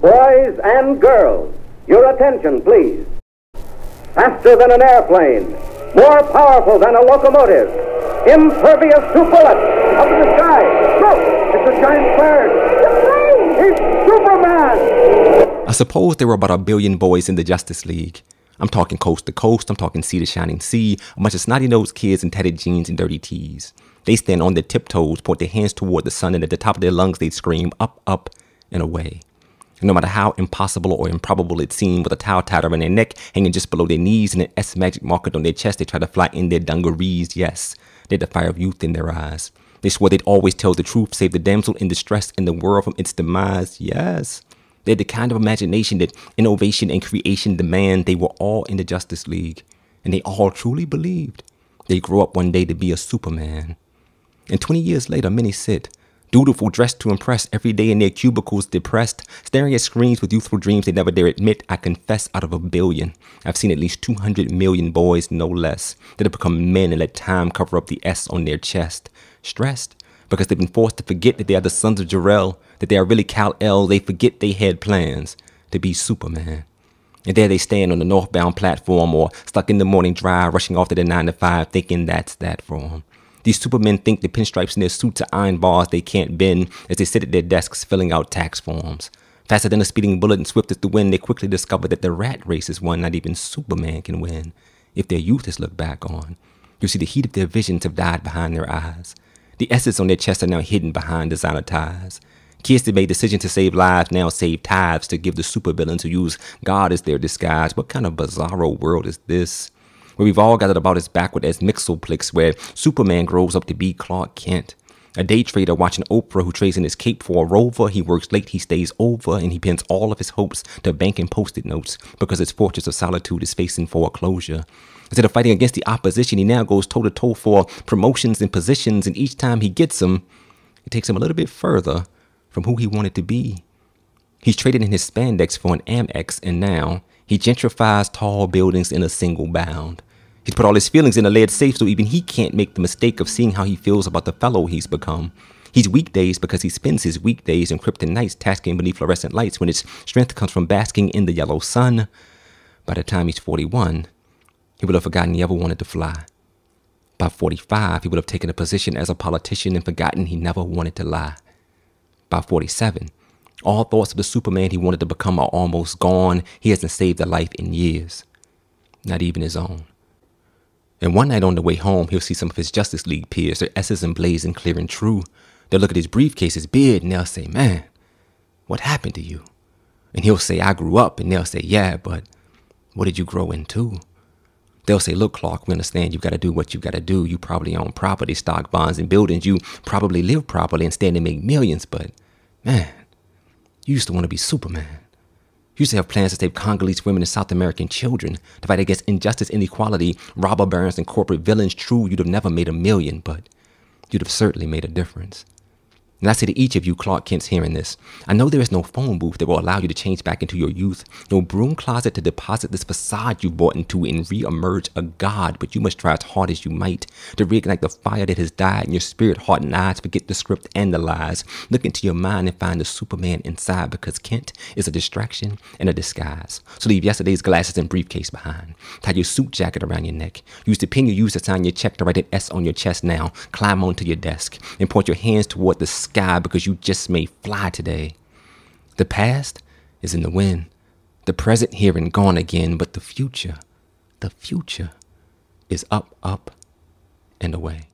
Boys and girls, your attention, please. Faster than an airplane, more powerful than a locomotive, impervious to bullets, up in the sky. Look, it's a giant bird. It's Superman! I suppose there were about 1 billion boys in the Justice League. I'm talking coast to coast, I'm talking sea to shining sea, a bunch of snotty-nosed kids in tattered jeans and dirty tees. They stand on their tiptoes, point their hands toward the sun, and at the top of their lungs they'd scream, up, up, and away. And no matter how impossible or improbable it seemed, with a towel tied around their neck, hanging just below their knees, and an S magic marker on their chest, they tried to fly in their dungarees. Yes, they had the fire of youth in their eyes. They swore they'd always tell the truth, save the damsel in distress and the world from its demise. Yes, they had the kind of imagination that innovation and creation demand. They were all in the Justice League, and they all truly believed they'd grow up one day to be a Superman. And 20 years later, many sit, dutiful, dressed to impress, every day in their cubicles, depressed, staring at screens with youthful dreams they never dare admit. I confess, out of 1 billion, I've seen at least 200 million boys, no less, that have become men and let time cover up the S on their chest. Stressed because they've been forced to forget that they are the sons of Jor-El, that they are really Kal-El. They forget they had plans to be Superman. And there they stand on the northbound platform, or stuck in the morning drive, rushing off to their 9 to 5, thinking that's that for them. These supermen think the pinstripes in their suits are iron bars they can't bend as they sit at their desks filling out tax forms. Faster than a speeding bullet and swift as the wind, they quickly discover that the rat race is one not even Superman can win. If their youth is looked back on, you'll see the heat of their visions have died behind their eyes. The S's on their chests are now hidden behind designer ties. Kids that made decisions to save lives now save tithes to give the supervillains who use God as their disguise. What kind of bizarro world is this? Where we've all got it about as backward as Mixoplex, where Superman grows up to be Clark Kent. A day trader watching Oprah who trades in his cape for a rover. He works late, he stays over, and he pins all of his hopes to bank and post-it notes because his fortress of solitude is facing foreclosure. Instead of fighting against the opposition, he now goes toe-to-toe for promotions and positions, and each time he gets them, it takes him a little bit further from who he wanted to be. He's traded in his spandex for an Amex, and now he gentrifies tall buildings in a single bound. He's put all his feelings in a lead safe so even he can't make the mistake of seeing how he feels about the fellow he's become. He's weekdays because he spends his weekdays in krypton nights tasking beneath fluorescent lights when his strength comes from basking in the yellow sun. By the time he's 41, he will have forgotten he ever wanted to fly. By 45, he would have taken a position as a politician and forgotten he never wanted to lie. By 47, all thoughts of the Superman he wanted to become are almost gone. He hasn't saved a life in years, not even his own. And one night on the way home, he'll see some of his Justice League peers, their S's emblazoned clear and true. They'll look at his briefcase, his beard, and they'll say, "Man, what happened to you?" And he'll say, "I grew up," and they'll say, "Yeah, but what did you grow into?" They'll say, "Look, Clark, we understand you got to do what you got to do. You probably own property, stock, bonds, and buildings. You probably live properly and stand to make millions, but man, you used to want to be Superman. You used to have plans to save Congolese women and South American children, to fight against injustice, inequality, robber barons, and corporate villains. True, you'd have never made $1 million, but you'd have certainly made a difference." And I say to each of you Clark Kents hearing this, I know there is no phone booth that will allow you to change back into your youth, no broom closet to deposit this facade you bought into and re-emerge a god, but you must try as hard as you might to reignite the fire that has died in your spirit, heart, and eyes. Forget the script and the lies. Look into your mind and find the Superman inside, because Kent is a distraction and a disguise. So leave yesterday's glasses and briefcase behind. Tie your suit jacket around your neck. Use the pen you used to sign your check to write an S on your chest now. Climb onto your desk and point your hands toward the sky, because you just may fly today. The past is in the wind, the present here and gone again, but the future is up, up, and away.